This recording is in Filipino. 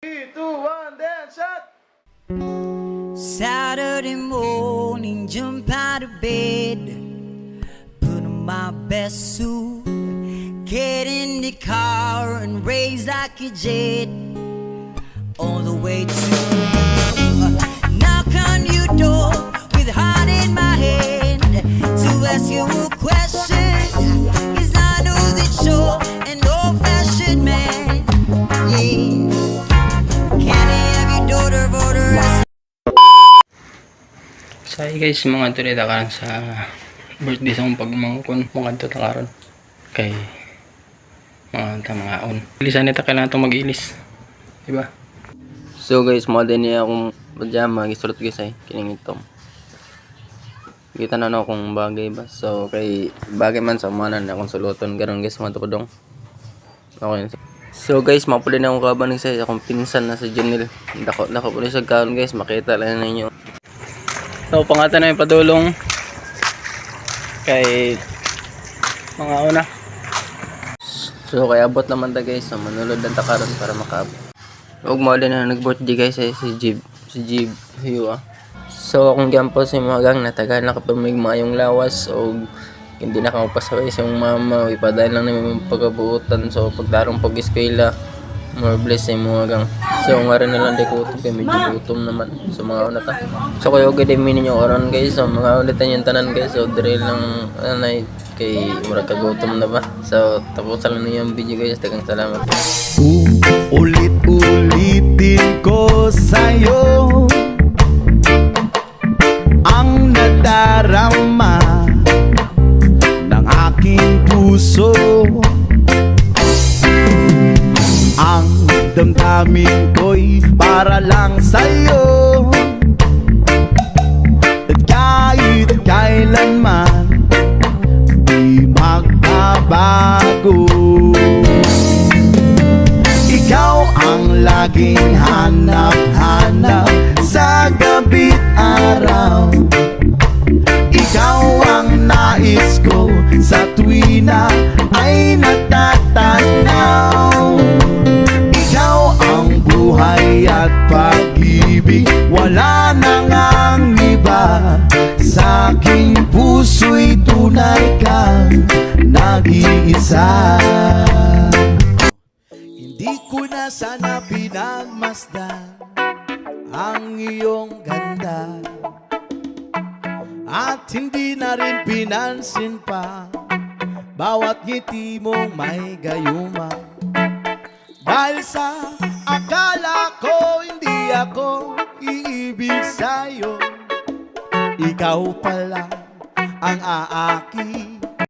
3, 2, 1, then shot! Saturday morning, jump out of bed, put on my best suit, get in the car and race like a jet, all the way to knock on your door with heart in my hand to ask you a question. Is I know that you're an old-fashioned man, yeah. Can I have your daughter voter as So hi guys, mga tuloy takaran sa birthday sa kong pagmangkon mga takaran kay mga on. Ilisan nito kailangan itong mag-ilis, diba? So guys, mga din niya akong pajama gisulot guys ay kining itong kita na akong bagay ba. So kay bagay man sa umanan akong suluton garon guys mga tukudong. Okay. So guys, mapuli na akong kaban guys akong pinsan na sa Junil. Dako po sa kaon guys, makita lang ninyo. So pangatan na yung padulong kay mga una. So kaya abot naman ta guys, so manulod lang ta karon para makaabot. Huwag mo na nag-birthday guys ay si Jib Hiyo ah. So akong gampo si mga gang natagal na kapamig maayong lawas o hindi na kamapasaway sa mama o ipadayon lang namin yung pagkabuutan. So pagdarong pag-eskwela more bless sa mga gang. So nga rin na lang di kutom kaya medyo gutom naman sa mga una ta. So kayo okay din ninyo oran guys. So mga ulitan yung tanan guys. So drill lang anay kay murag kagutom na ba. So tapusan lang ninyo yung video guys. Tagang salamat. Ulit-ulitin ko sa'yo ang nadarama ng aking puso. Ang damdamin ko'y para lang sa'yo, at kahit kailanman di magbabago. Ikaw ang laging hanap-hanap sa gabi't araw. Ikaw ang nais ko sa tuwina ay natatanaw. Ikaw ang buhay at pag-ibig, wala nang ang iba. Sa aking puso'y tunay kang nag-iisa. Hindi ko na sana pinagmasdan ang iyong ganda, at hindi na rin pinansin pa bawat ngiti mong may gayuma. Dahil sa akala ko hindi ako iibig sa'yo, ikaw pala ang aaki.